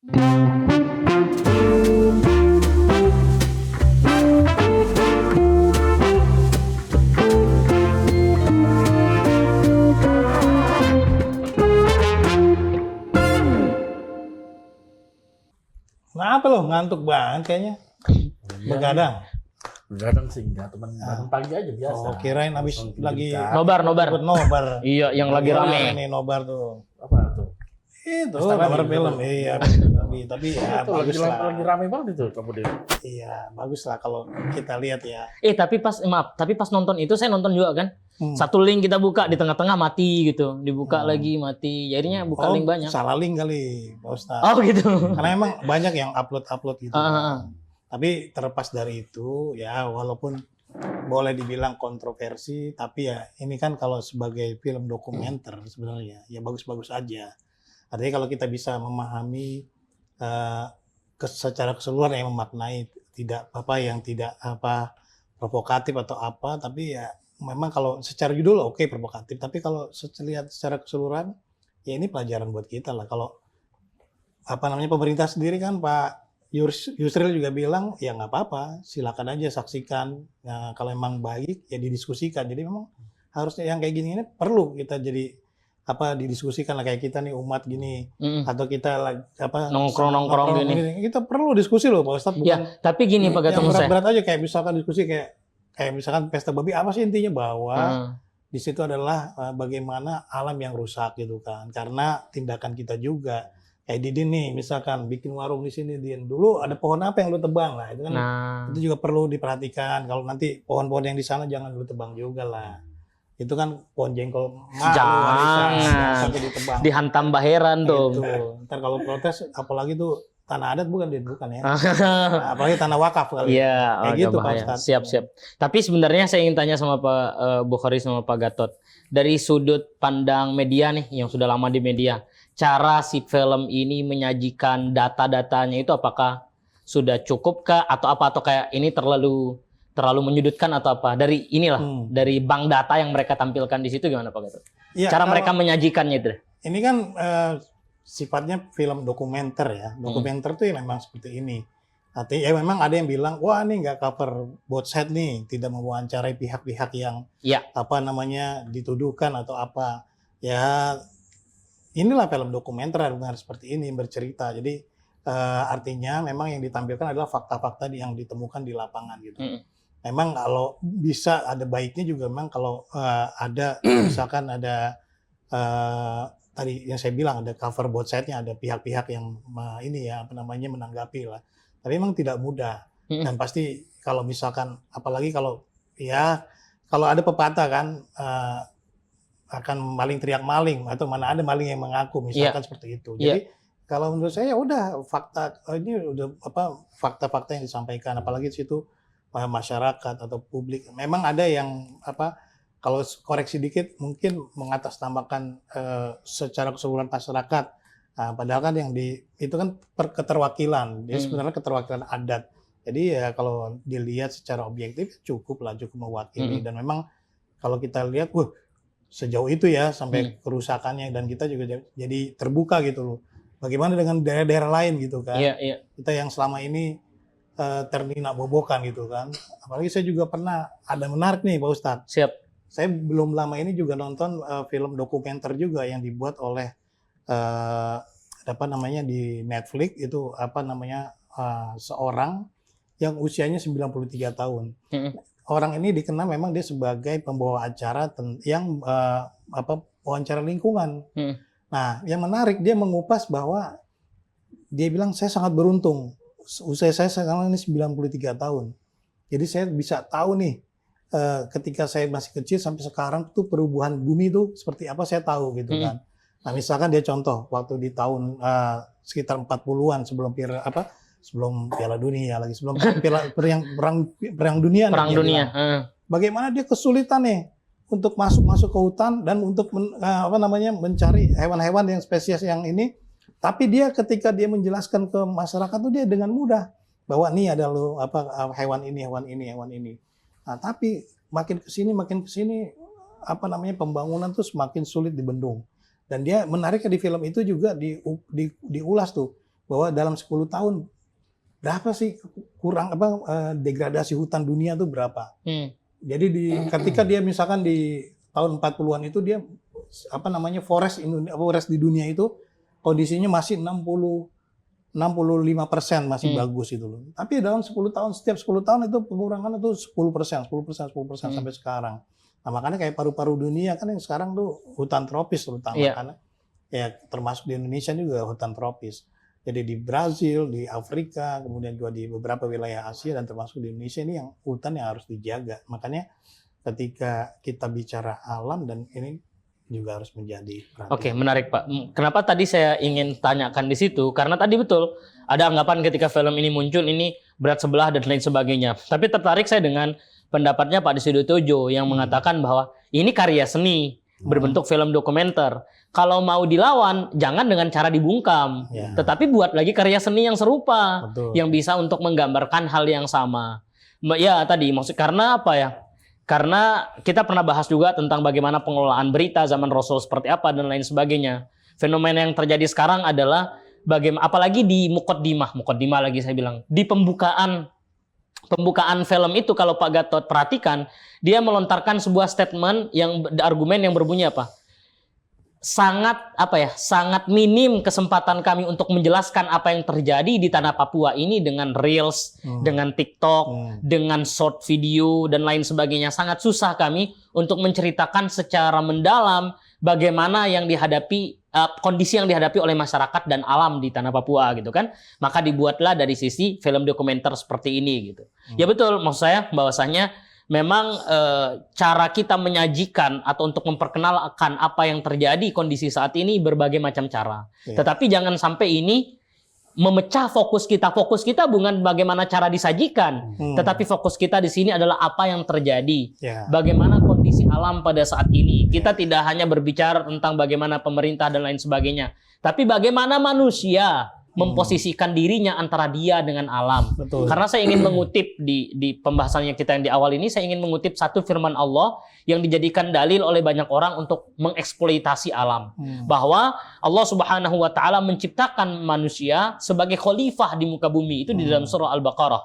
Kenapa lo ngantuk banget kayaknya? Begadang. Begadang sih enggak, teman pagi aja biasa. Oh, kirain abis lagi Nobar. ikut nobar. Iya, yang lagi rame. Ini nobar tuh. Apa tuh? Itu Pesta nobar lagi, film. betul. Iya, tapi ya Itu bagus lah. lagi rame banget itu kamu deh. Iya, bagus lah kalau kita lihat ya. Tapi pas nonton itu saya nonton juga kan. Satu link kita buka di tengah-tengah mati gitu. Dibuka lagi mati. Jadinya buka link banyak. Salah link kali, Pak Ustadz. Oh gitu. Karena emang banyak yang upload gitu. Ah. Tapi terlepas dari itu, ya walaupun boleh dibilang kontroversi, tapi ya ini kan kalau sebagai film dokumenter sebenarnya ya bagus-bagus aja. Artinya kalau kita bisa memahami secara keseluruhan yang memaknai tidak provokatif atau apa, tapi ya memang kalau secara judul oke, provokatif, tapi kalau lihat secara keseluruhan ya ini pelajaran buat kita lah. Kalau pemerintah sendiri kan Pak Yusril juga bilang ya nggak apa-apa, silakan aja saksikan. Nah, kalau emang baik ya didiskusikan. Jadi memang harusnya yang kayak gini ini perlu kita jadi didiskusikan lah, kayak kita nih umat gini atau kita nongkrong gini. Kita perlu diskusi loh Pak Ustadz, bukan Ya, tapi gini Pak Gatong, yang berat-berat aja kayak misalkan diskusi kayak misalkan pesta babi, apa sih intinya bahwa di situ adalah bagaimana alam yang rusak gitu kan, karena tindakan kita juga. Kayak Didin nih, misalkan bikin warung di sini, Din. Dulu ada pohon apa yang lu tebang lah, itu kan itu juga perlu diperhatikan. Kalau nanti pohon-pohon yang di sana jangan lu tebang juga lah. Itu kan pohon jengkol jangan ditebang. Dihantam baheran tuh. Gitu. Ntar kalau protes, apalagi tuh tanah adat bukan ya. Nah, apalagi tanah wakaf kali. Iya, kayak gitu Pak Ustadz. Siap. Tapi sebenarnya saya ingin tanya sama Pak Bukhari sama Pak Gatot. Dari sudut pandang media nih, yang sudah lama di media, cara si film ini menyajikan data-datanya itu apakah sudah cukupkah atau kayak ini terlalu menyudutkan atau apa? Dari dari bank data yang mereka tampilkan di situ gimana Pak Gatot? Ya, cara mereka menyajikannya itu. Ini kan sifatnya film dokumenter ya. Dokumenter tuh ya memang seperti ini. Artinya ya memang ada yang bilang, wah ini nggak cover both side nih, tidak mewawancarai pihak-pihak yang dituduhkan atau apa. Ya inilah film dokumenter dengan seperti ini bercerita. Jadi artinya memang yang ditampilkan adalah fakta-fakta yang ditemukan di lapangan gitu. Memang kalau bisa ada baiknya juga memang kalau ada misalkan ada tadi yang saya bilang ada cover both side-nya, ada pihak-pihak yang menanggapi lah. Tapi memang tidak mudah. Dan pasti kalau misalkan apalagi kalau ada pepatah kan akan maling teriak maling atau mana ada maling yang mengaku misalkan seperti itu. Jadi kalau menurut saya udah fakta-fakta yang disampaikan, apalagi di situ masyarakat atau publik memang ada yang kalau koreksi dikit mungkin mengatasnamakan secara keseluruhan masyarakat. Padahal kan itu kan keterwakilan, jadi sebenarnya keterwakilan adat. Jadi ya kalau dilihat secara objektif cukup mewakili dan memang kalau kita lihat, sejauh itu ya sampai kerusakannya dan kita juga jadi terbuka gitu loh. Bagaimana dengan daerah-daerah lain gitu kan? Kita yang selama ini terninak-bobokan gitu kan. Apalagi saya juga pernah ada menarik nih Pak Ustadz. Siap. Saya belum lama ini juga nonton film dokumenter juga yang dibuat oleh di Netflix itu seorang yang usianya 93 tahun. Orang ini dikenal memang dia sebagai pembawa acara yang wawancara lingkungan. Nah, yang menarik dia mengupas bahwa dia bilang saya sangat beruntung. Usia saya sekarang ini 93 tahun. Jadi saya bisa tahu nih ketika saya masih kecil sampai sekarang tuh perubahan bumi itu seperti apa saya tahu gitu kan. Nah, misalkan dia contoh waktu di tahun sekitar 40-an sebelum Piala Dunia lagi, sebelum perang dunia. Bagaimana dia kesulitan nih untuk masuk ke hutan dan untuk mencari hewan-hewan yang spesies yang ini. Tapi dia ketika dia menjelaskan ke masyarakat tuh dia dengan mudah bahwa nih ada hewan ini. Nah, tapi makin kesini pembangunan tuh semakin sulit dibendung. Dan dia menariknya di film itu juga diulas tuh bahwa dalam 10 tahun berapa sih kurang degradasi hutan dunia itu berapa. Jadi ketika dia misalkan di tahun 40-an itu dia forest di dunia itu kondisinya masih 65% masih bagus itu loh. Tapi dalam 10 tahun, setiap 10 tahun itu pengurangan itu 10% sampai sekarang. Nah, makanya kayak paru-paru dunia kan yang sekarang tuh hutan tropis terutama karena ya termasuk di Indonesia juga hutan tropis. Jadi di Brazil, di Afrika, kemudian juga di beberapa wilayah Asia dan termasuk di Indonesia ini yang hutan yang harus dijaga. Makanya ketika kita bicara alam dan ini juga harus menjadi perhatian. Oke, menarik Pak. Kenapa tadi saya ingin tanyakan di situ? Karena tadi betul ada anggapan ketika film ini muncul ini berat sebelah dan lain sebagainya. Tapi tertarik saya dengan pendapatnya Pak Desido Tojo yang mengatakan bahwa ini karya seni berbentuk film dokumenter. Kalau mau dilawan jangan dengan cara dibungkam, tetapi buat lagi karya seni yang serupa, yang bisa untuk menggambarkan hal yang sama. Ya tadi maksud karena apa ya? Karena kita pernah bahas juga tentang bagaimana pengelolaan berita zaman Rasul seperti apa dan lain sebagainya. Fenomena yang terjadi sekarang adalah bagaimana, apalagi di muqaddimah lagi saya bilang, di pembukaan film itu kalau Pak Gatot perhatikan, dia melontarkan sebuah statement argumen yang berbunyi apa? Sangat minim kesempatan kami untuk menjelaskan apa yang terjadi di tanah Papua ini dengan Reels, dengan TikTok, dengan short video dan lain sebagainya. Sangat susah kami untuk menceritakan secara mendalam bagaimana yang dihadapi kondisi yang dihadapi oleh masyarakat dan alam di tanah Papua gitu kan. Maka dibuatlah dari sisi film dokumenter seperti ini gitu. Ya betul, maksud saya bahwasanya memang cara kita menyajikan atau untuk memperkenalkan apa yang terjadi kondisi saat ini berbagai macam cara. Tetapi jangan sampai ini memecah fokus kita. Fokus kita bukan bagaimana cara disajikan, tetapi fokus kita di sini adalah apa yang terjadi. Bagaimana kondisi alam pada saat ini. Kita tidak hanya berbicara tentang bagaimana pemerintah dan lain sebagainya, tapi bagaimana manusia memposisikan dirinya antara dia dengan alam. Betul. Karena saya ingin mengutip di pembahasannya kita yang di awal ini, saya ingin mengutip satu firman Allah yang dijadikan dalil oleh banyak orang untuk mengeksploitasi alam. Bahwa Allah Subhanahu wa taala menciptakan manusia sebagai khalifah di muka bumi. Itu di dalam surah Al-Baqarah.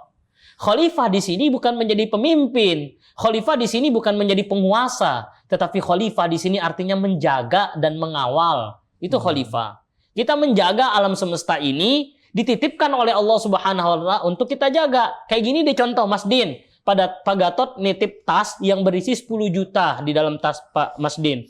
Khalifah di sini bukan menjadi pemimpin. Khalifah di sini bukan menjadi penguasa, tetapi khalifah di sini artinya menjaga dan mengawal. Itu khalifah. Kita menjaga alam semesta ini dititipkan oleh Allah Subhanahu wa taala untuk kita jaga. Kayak gini deh contoh Mas Din. Pak Gatot nitip tas yang berisi 10 juta di dalam tas Pak Mas Din.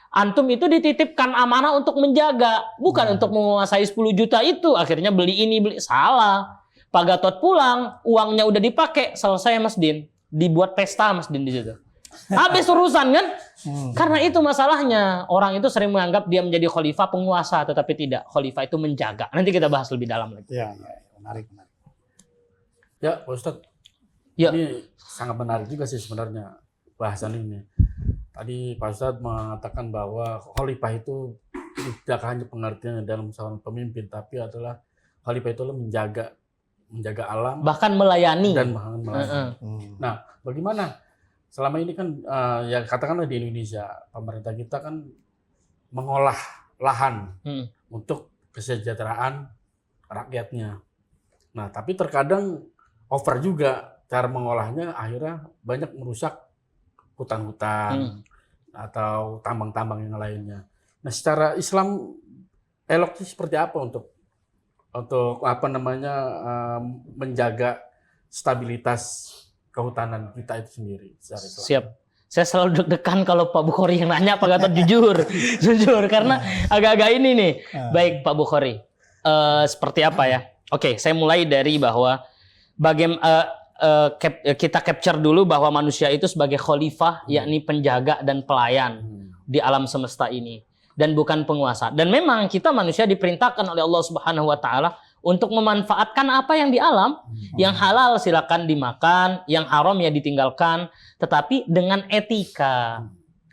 Antum itu dititipkan amanah untuk menjaga, bukan untuk menguasai 10 juta itu. Akhirnya beli ini, beli salah. Pak Gatot pulang, uangnya udah dipakai, selesai Mas Din. Dibuat pesta Mas Din di situ. Habis urusan kan? Karena itu masalahnya. Orang itu sering menganggap dia menjadi khalifah penguasa, tetapi tidak. Khalifah itu menjaga. Nanti kita bahas lebih dalam lagi. Ya, menarik. Ya, Pak Ustadz. Ya. Ini sangat menarik juga sih sebenarnya bahasan ini. Tadi Pak Ustadz mengatakan bahwa khalifah itu tidak hanya pengertiannya dalam seorang pemimpin, tapi adalah khalifah itu menjaga alam, bahkan melayani. Dan melayani. Nah, bagaimana? Selama ini kan ya katakanlah di Indonesia pemerintah kita kan mengolah lahan untuk kesejahteraan rakyatnya. Nah, tapi terkadang over juga cara mengolahnya, akhirnya banyak merusak hutan-hutan atau tambang-tambang yang lainnya. Nah, secara Islam eloknya seperti apa untuk menjaga stabilitas kehutanan kita itu sendiri secara Islam? Siap. Saya selalu deg-degan kalau Pak Bukhari yang nanya, Pak Gatot jujur. Jujur, karena agak-agak ini nih. Baik Pak Bukhari, seperti apa ya? Oke, saya mulai dari bahwa kita capture dulu bahwa manusia itu sebagai khalifah, yakni penjaga dan pelayan di alam semesta ini. Dan bukan penguasa. Dan memang kita manusia diperintahkan oleh Allah Subhanahu wa taala untuk memanfaatkan apa yang di alam. Yang halal silakan dimakan, yang haram ya ditinggalkan, tetapi dengan etika,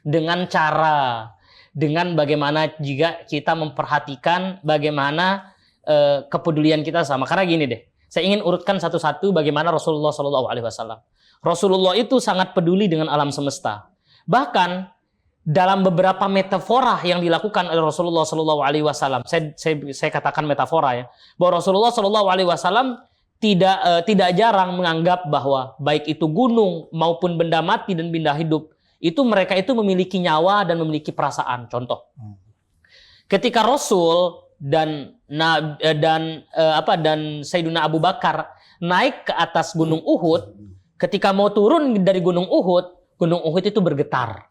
dengan cara, dengan bagaimana juga kita memperhatikan bagaimana kepedulian kita sama. Karena gini deh, saya ingin urutkan satu-satu bagaimana Rasulullah SAW. Rasulullah itu sangat peduli dengan alam semesta. Bahkan dalam beberapa metafora yang dilakukan oleh Rasulullah Shallallahu Alaihi Wasallam, saya katakan metafora ya, bahwa Rasulullah Shallallahu Alaihi Wasallam tidak jarang menganggap bahwa baik itu gunung maupun benda mati dan benda hidup itu mereka itu memiliki nyawa dan memiliki perasaan. Contoh, ketika Rasul dan Sayyidina Abu Bakar naik ke atas Gunung Uhud, ketika mau turun dari Gunung Uhud itu bergetar.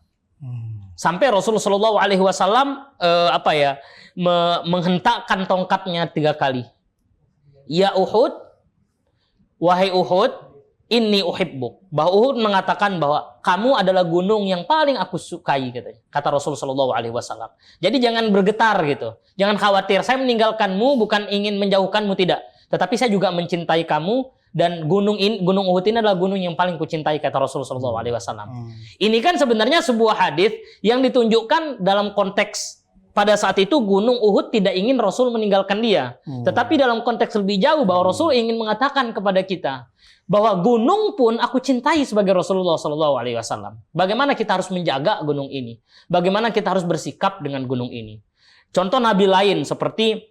Sampai Rasulullah Shallallahu Alaihi Wasallam menghentakkan tongkatnya 3 kali. Ya Uhud, wahai Uhud, inni uhibbuk. Bahwa Uhud mengatakan bahwa kamu adalah gunung yang paling aku sukai, katanya. Kata Rasulullah Shallallahu Alaihi Wasallam. Jadi jangan bergetar gitu. Jangan khawatir. Saya meninggalkanmu bukan ingin menjauhkanmu, tidak. Tetapi saya juga mencintai kamu. Dan gunung Uhud ini adalah gunung yang paling kucintai, kata Rasulullah Shallallahu Alaihi Wasallam. Ini kan sebenarnya sebuah hadis yang ditunjukkan dalam konteks pada saat itu Gunung Uhud tidak ingin Rasul meninggalkan dia. Tetapi dalam konteks lebih jauh bahwa Rasul ingin mengatakan kepada kita bahwa gunung pun aku cintai sebagai Rasulullah Shallallahu Alaihi Wasallam. Bagaimana kita harus menjaga gunung ini? Bagaimana kita harus bersikap dengan gunung ini? Contoh nabi lain seperti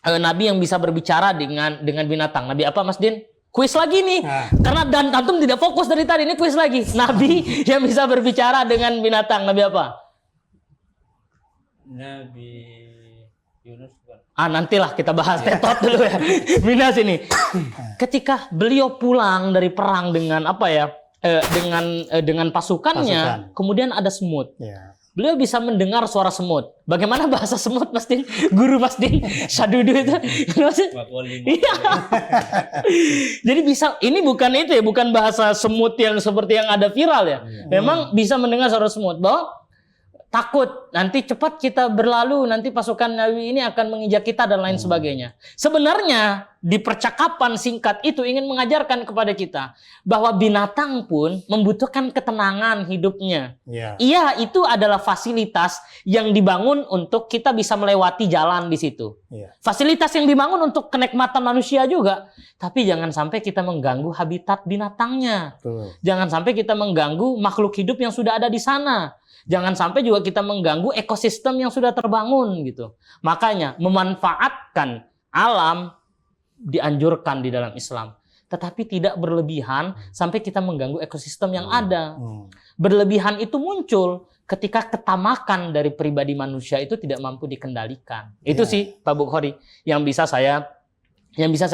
nabi yang bisa berbicara dengan binatang. Nabi apa, Mas Din? Kuis lagi nih, karena dan antum tidak fokus dari tadi, ini kuis lagi. Nabi yang bisa berbicara dengan binatang, Nabi apa? Nabi Yunus. Nantilah kita bahas tetot dulu ya. Minas ini. Ketika beliau pulang dari perang dengan dengan pasukannya, kemudian ada semut. Yeah. Beliau bisa mendengar suara semut. Bagaimana bahasa semut, Mas Din? Guru Mas Din, Sadudu itu. Iya. Jadi bisa, ini bukan itu ya, bukan bahasa semut yang seperti yang ada viral ya. Memang bisa mendengar suara semut. Bahwa takut nanti cepat kita berlalu, nanti pasukan Nabi ini akan menginjak kita dan lain sebagainya. Sebenarnya di percakapan singkat itu ingin mengajarkan kepada kita bahwa binatang pun membutuhkan ketenangan hidupnya. Iya, itu adalah fasilitas yang dibangun untuk kita bisa melewati jalan di situ. Fasilitas yang dibangun untuk kenikmatan manusia juga. Tapi jangan sampai kita mengganggu habitat binatangnya. Jangan sampai kita mengganggu makhluk hidup yang sudah ada di sana. Jangan sampai juga kita mengganggu ekosistem yang sudah terbangun gitu. Makanya memanfaatkan alam dianjurkan di dalam Islam. Tetapi tidak berlebihan sampai kita mengganggu ekosistem yang ada. Berlebihan itu muncul ketika ketamakan dari pribadi manusia itu tidak mampu dikendalikan. Itu sih Pak Bukhari yang bisa saya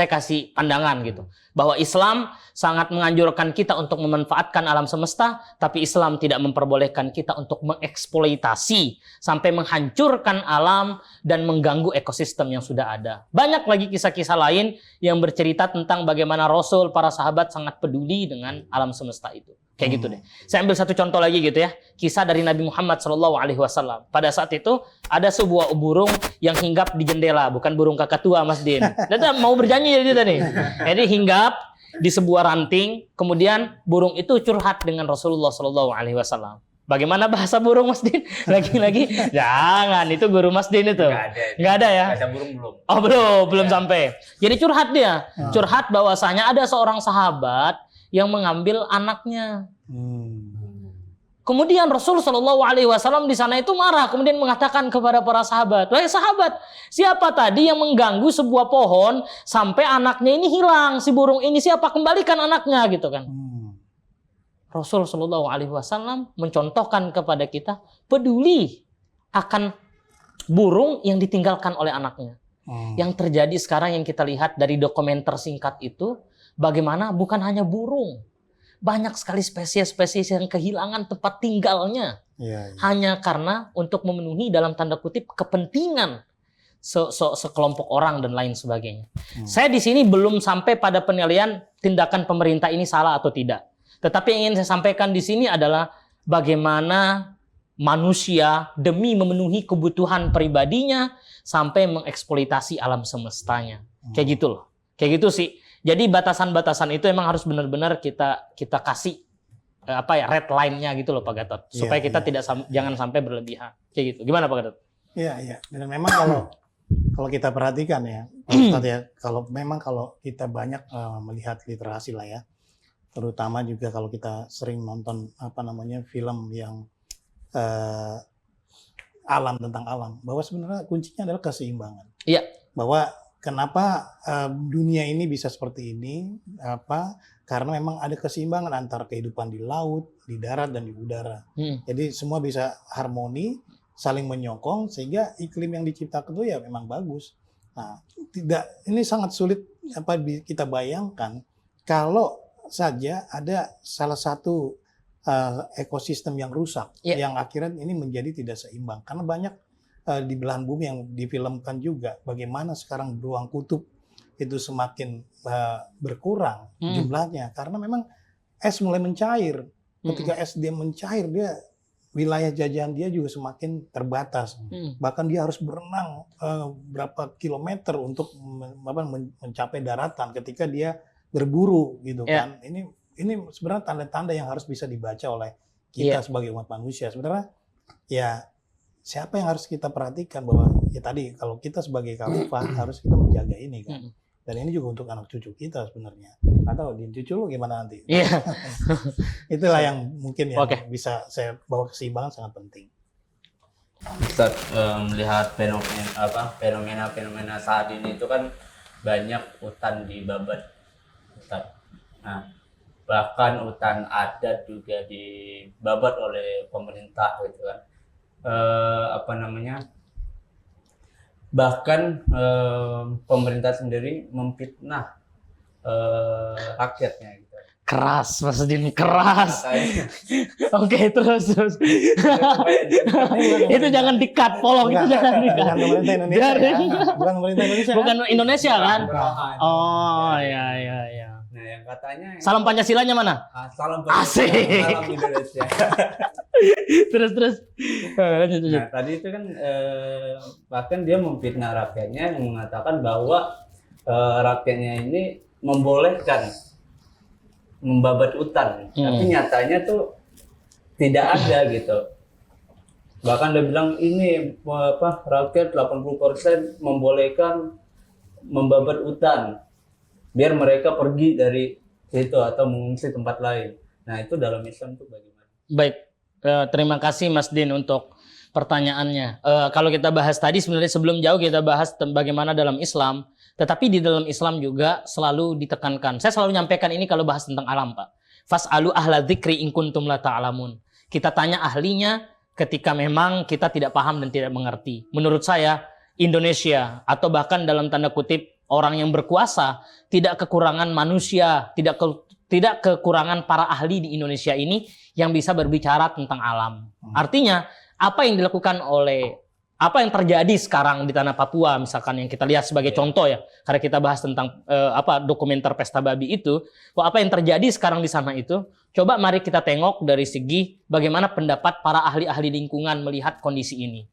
kasih pandangan gitu. Bahwa Islam sangat menganjurkan kita untuk memanfaatkan alam semesta, tapi Islam tidak memperbolehkan kita untuk mengeksploitasi sampai menghancurkan alam dan mengganggu ekosistem yang sudah ada. Banyak lagi kisah-kisah lain yang bercerita tentang bagaimana Rasul, para sahabat sangat peduli dengan alam semesta itu. Kayak gitu deh. Saya ambil satu contoh lagi gitu ya. Kisah dari Nabi Muhammad SAW. Pada saat itu ada sebuah burung yang hinggap di jendela, bukan burung kakatua, Mas Din. Dan mau berjanji jadi nih. Jadi hinggap di sebuah ranting, kemudian burung itu curhat dengan Rasulullah SAW. Bagaimana bahasa burung, Mas Din? Lagi-lagi, jangan, itu guru Mas Din itu. Nggak ada ya? Bahasa burung belum. Oh belum sampai. Jadi curhat dia. Curhat bahwasanya ada seorang sahabat yang mengambil anaknya. Kemudian Rasul Shallallahu Alaihi Wasallam di sana itu marah, kemudian mengatakan kepada para sahabat, wahai sahabat, siapa tadi yang mengganggu sebuah pohon sampai anaknya ini hilang, si burung ini siapa, kembalikan anaknya gitu kan? Rasul Shallallahu Alaihi Wasallam mencontohkan kepada kita peduli akan burung yang ditinggalkan oleh anaknya. Yang terjadi sekarang yang kita lihat dari dokumenter singkat itu, bagaimana bukan hanya burung, banyak sekali spesies-spesies yang kehilangan tempat tinggalnya hanya karena untuk memenuhi dalam tanda kutip kepentingan sekelompok orang dan lain sebagainya. Saya di sini belum sampai pada penilaian tindakan pemerintah ini salah atau tidak. Tetapi yang ingin saya sampaikan di sini adalah bagaimana manusia demi memenuhi kebutuhan pribadinya sampai mengeksploitasi alam semestanya. Kayak gitu loh. Kayak gitu sih. Jadi batasan-batasan itu emang harus benar-benar kita kasih red line-nya gitu loh Pak Gatot, supaya kita jangan sampai berlebihan. Kayak gitu. Gimana Pak Gatot? Iya. Dan memang kalau kita perhatikan ya, Ustaz ya, kalau kita banyak melihat literasi lah ya, terutama juga kalau kita sering nonton film yang alam, tentang alam, bahwa sebenarnya kuncinya adalah keseimbangan. Iya. Bahwa kenapa dunia ini bisa seperti ini, karena memang ada keseimbangan antara kehidupan di laut, di darat, dan di udara. Jadi semua bisa harmoni, saling menyokong, sehingga iklim yang diciptakan itu ya memang bagus. Nah, ini sangat sulit kita bayangkan kalau saja ada salah satu ekosistem yang rusak, yang akhirnya ini menjadi tidak seimbang. Karena banyak di belahan bumi yang difilmkan juga bagaimana sekarang ruang kutub itu semakin berkurang jumlahnya, karena memang es mulai mencair. Ketika es dia mencair, dia wilayah jajahan dia juga semakin terbatas. Bahkan dia harus berenang berapa kilometer untuk mencapai daratan ketika dia berburu gitu kan. Ini sebenarnya tanda-tanda yang harus bisa dibaca oleh kita sebagai umat manusia. Sebenarnya ya siapa yang harus kita perhatikan, bahwa ya tadi kalau kita sebagai khalifah harus kita menjaga ini kan. Dan ini juga untuk anak cucu kita sebenarnya. Atau di cucu lu gimana nanti? Itulah yang mungkin yang bisa saya bawa keseimbangan sangat penting. Ustaz, melihat fenomena saat ini itu kan banyak hutan dibabat, Ustaz. Nah, bahkan hutan adat juga dibabat oleh pemerintah gitu kan. Bahkan pemerintah sendiri memfitnah rakyatnya gitu. Keras, Mas Din, keras. Oke, terus. Itu jangan di-cut, polong. Itu jangan di-cut. Bukan pemerintah Indonesia. Bukan pemerintah Indonesia. Bukan Indonesia kan? Oh, ya. Nah, yang katanya salam Pancasilanya mana? Salam Asik. Salam Indonesia. Terus. Nah, tadi itu kan bahkan dia memfitnah rakyatnya, yang mengatakan bahwa rakyatnya ini membolehkan membabat hutan, tapi nyatanya tuh tidak ada gitu. Bahkan dia bilang ini rakyat 80% membolehkan membabat hutan biar mereka pergi dari situ atau mengungsi tempat lain. Nah, itu dalam Islam tuh bagaimana? Baik, terima kasih Mas Din untuk pertanyaannya. Kalau kita bahas tadi sebenarnya sebelum jauh kita bahas bagaimana dalam Islam. Tetapi di dalam Islam juga selalu ditekankan. Saya selalu nyampaikan ini kalau bahas tentang alam, Pak. Fas'alu ahla dzikri in kuntum la ta'lamun. Kita tanya ahlinya ketika memang kita tidak paham dan tidak mengerti. Menurut saya, Indonesia atau bahkan dalam tanda kutip orang yang berkuasa tidak kekurangan manusia, tidak kekurangan para ahli di Indonesia ini yang bisa berbicara tentang alam. Artinya, apa yang dilakukan apa yang terjadi sekarang di tanah Papua misalkan yang kita lihat sebagai contoh ya, karena kita bahas tentang dokumenter Pesta Babi itu, apa yang terjadi sekarang di sana itu, coba mari kita tengok dari segi bagaimana pendapat para ahli-ahli lingkungan melihat kondisi ini.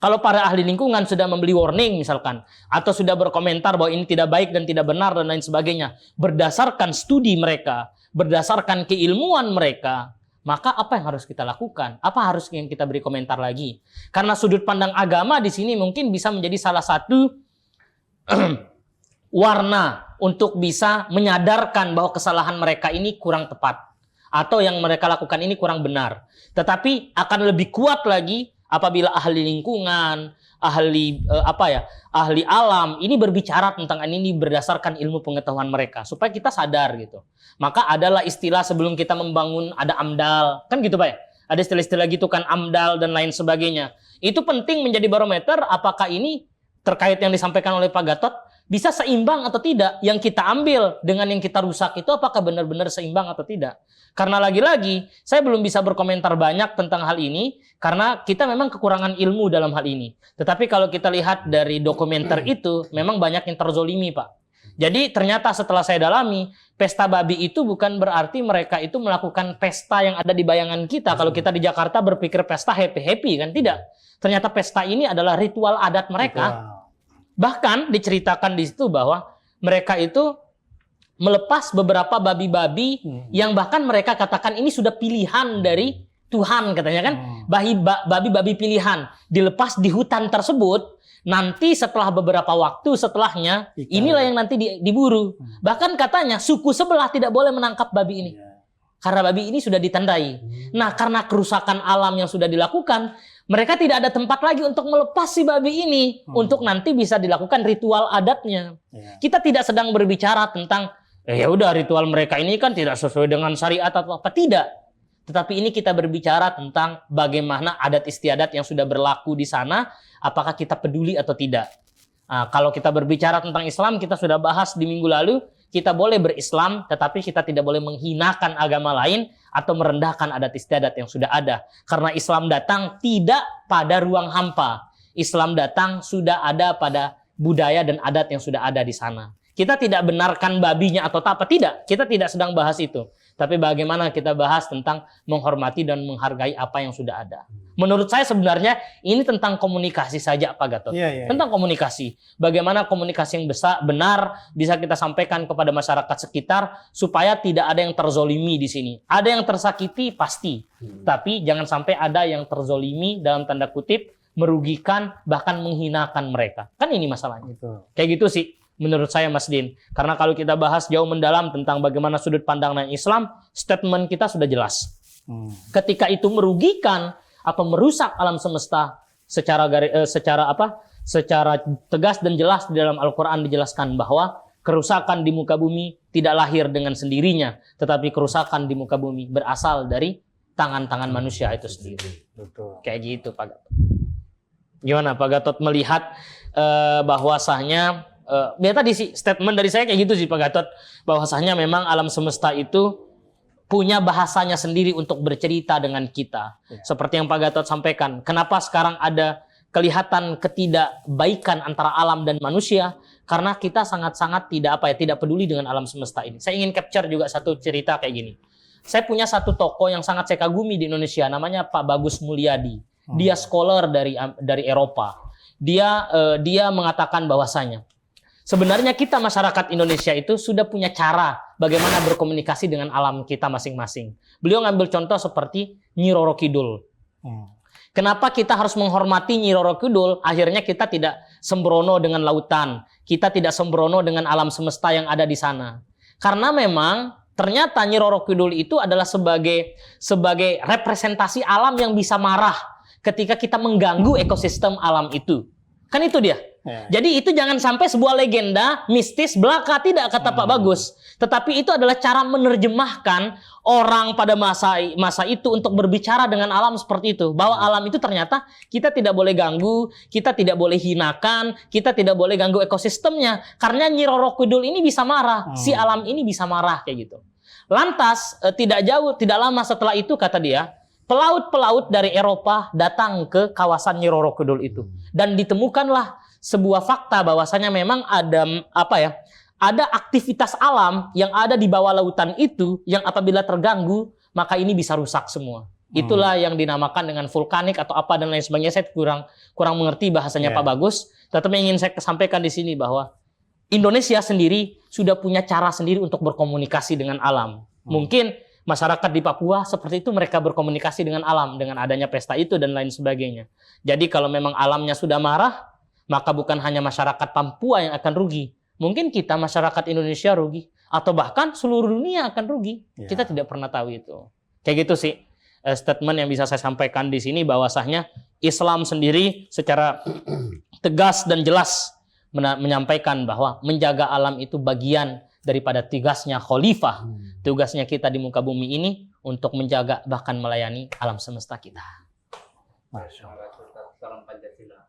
Kalau para ahli lingkungan sudah memberi warning misalkan, atau sudah berkomentar bahwa ini tidak baik dan tidak benar dan lain sebagainya, berdasarkan studi mereka, berdasarkan keilmuan mereka, maka apa yang harus kita lakukan? Apa harus yang kita beri komentar lagi? Karena sudut pandang agama di sini mungkin bisa menjadi salah satu warna untuk bisa menyadarkan bahwa kesalahan mereka ini kurang tepat atau yang mereka lakukan ini kurang benar. Tetapi akan lebih kuat lagi apabila ahli lingkungan, ahli alam ini berbicara tentang ini berdasarkan ilmu pengetahuan mereka supaya kita sadar gitu. Maka adalah istilah sebelum kita membangun ada AMDAL, kan gitu Pak ya? Ada istilah-istilah gitu kan, AMDAL dan lain sebagainya. Itu penting menjadi barometer apakah ini terkait yang disampaikan oleh Pak Gatot bisa seimbang atau tidak. Yang kita ambil dengan yang kita rusak itu apakah benar-benar seimbang atau tidak. Karena lagi-lagi saya belum bisa berkomentar banyak tentang hal ini karena kita memang kekurangan ilmu dalam hal ini. Tetapi kalau kita lihat dari dokumenter itu memang banyak yang terzolimi Pak. Jadi ternyata setelah saya dalami, pesta babi itu bukan berarti mereka itu melakukan pesta yang ada di bayangan kita. Kalau kita di Jakarta berpikir pesta happy-happy kan tidak. Ternyata pesta ini adalah ritual adat mereka. Bahkan diceritakan di situ bahwa mereka itu melepas beberapa babi-babi yang bahkan mereka katakan ini sudah pilihan dari Tuhan katanya kan. Babi-babi pilihan dilepas di hutan tersebut. Nanti setelah beberapa waktu setelahnya, inilah yang nanti diburu. Bahkan katanya suku sebelah tidak boleh menangkap babi ini. Karena babi ini sudah ditandai. Nah, karena kerusakan alam yang sudah dilakukan, mereka tidak ada tempat lagi untuk melepas si babi ini untuk nanti bisa dilakukan ritual adatnya. Kita tidak sedang berbicara tentang ya udah ritual mereka ini kan tidak sesuai dengan syariat atau apa, tidak. Tetapi ini kita berbicara tentang bagaimana adat istiadat yang sudah berlaku di sana, apakah kita peduli atau tidak. Nah, kalau kita berbicara tentang Islam, kita sudah bahas di minggu lalu, kita boleh berislam, tetapi kita tidak boleh menghinakan agama lain atau merendahkan adat istiadat yang sudah ada. Karena Islam datang tidak pada ruang hampa. Islam datang sudah ada pada budaya dan adat yang sudah ada di sana. Kita tidak benarkan babinya atau apa, tidak. Kita tidak sedang bahas itu. Tapi bagaimana kita bahas tentang menghormati dan menghargai apa yang sudah ada. Menurut saya sebenarnya ini tentang komunikasi saja, Pak Gatot. Tentang komunikasi. Bagaimana komunikasi yang benar bisa kita sampaikan kepada masyarakat sekitar supaya tidak ada yang terzolimi di sini. Ada yang tersakiti pasti. Tapi jangan sampai ada yang terzolimi dalam tanda kutip, merugikan, bahkan menghinakan mereka. Kan ini masalahnya. Kayak gitu sih. Menurut saya Mas Din, karena kalau kita bahas jauh mendalam tentang bagaimana sudut pandang Islam, statement kita sudah jelas. Ketika itu merugikan atau merusak alam semesta secara tegas dan jelas di dalam Al-Qur'an dijelaskan bahwa kerusakan di muka bumi tidak lahir dengan sendirinya, tetapi kerusakan di muka bumi berasal dari tangan-tangan manusia itu sendiri. Betul. Kayak gitu Pak Gatot. Gimana Pak Gatot melihat bahwasanya ya tadi sih statement dari saya kayak gitu sih Pak Gatot, bahwasanya memang alam semesta itu punya bahasanya sendiri untuk bercerita dengan kita. Seperti yang Pak Gatot sampaikan, kenapa sekarang ada kelihatan ketidakbaikan antara alam dan manusia? Karena kita sangat-sangat tidak peduli dengan alam semesta ini. Saya ingin capture juga satu cerita kayak gini. Saya punya satu tokoh yang sangat saya kagumi di Indonesia, namanya Pak Bagus Mulyadi. Dia scholar dari Eropa. Dia mengatakan bahwasanya sebenarnya kita masyarakat Indonesia itu sudah punya cara bagaimana berkomunikasi dengan alam kita masing-masing. Beliau ngambil contoh seperti Nyi Roro Kidul. Kenapa kita harus menghormati Nyi Roro Kidul? Akhirnya kita tidak sembrono dengan lautan. Kita tidak sembrono dengan alam semesta yang ada di sana. Karena memang ternyata Nyi Roro Kidul itu adalah sebagai representasi alam yang bisa marah ketika kita mengganggu ekosistem alam itu. Kan itu dia. Jadi itu jangan sampai sebuah legenda mistis belaka, tidak kata Pak Bagus. Tetapi itu adalah cara menerjemahkan orang pada masa itu untuk berbicara dengan alam seperti itu. Bahwa alam itu ternyata kita tidak boleh ganggu, kita tidak boleh hinakan, kita tidak boleh ganggu ekosistemnya. Karena Nyi Roro Kidul ini bisa marah, si alam ini bisa marah kayak gitu. Lantas tidak lama setelah itu kata dia, pelaut-pelaut dari Eropa datang ke kawasan Nyi Roro Kidul itu. Dan ditemukanlah sebuah fakta bahwasanya memang ada aktivitas alam yang ada di bawah lautan itu yang apabila terganggu maka ini bisa rusak semua. Itulah yang dinamakan dengan vulkanik atau apa dan lain sebagainya. Saya kurang mengerti bahasanya Pak Bagus, tetapi ingin saya sampaikan di sini bahwa Indonesia sendiri sudah punya cara sendiri untuk berkomunikasi dengan alam. Mungkin masyarakat di Papua seperti itu, mereka berkomunikasi dengan alam dengan adanya pesta itu dan lain sebagainya. Jadi kalau memang alamnya sudah marah, maka bukan hanya masyarakat Papua yang akan rugi. Mungkin kita masyarakat Indonesia rugi. Atau bahkan seluruh dunia akan rugi. Kita tidak pernah tahu itu. Kayak gitu sih statement yang bisa saya sampaikan di sini, bahwasanya Islam sendiri secara tegas dan jelas menyampaikan bahwa menjaga alam itu bagian daripada tugasnya khalifah. Tugasnya kita di muka bumi ini untuk menjaga bahkan melayani alam semesta kita. Masya Allah. Salam Pancasila.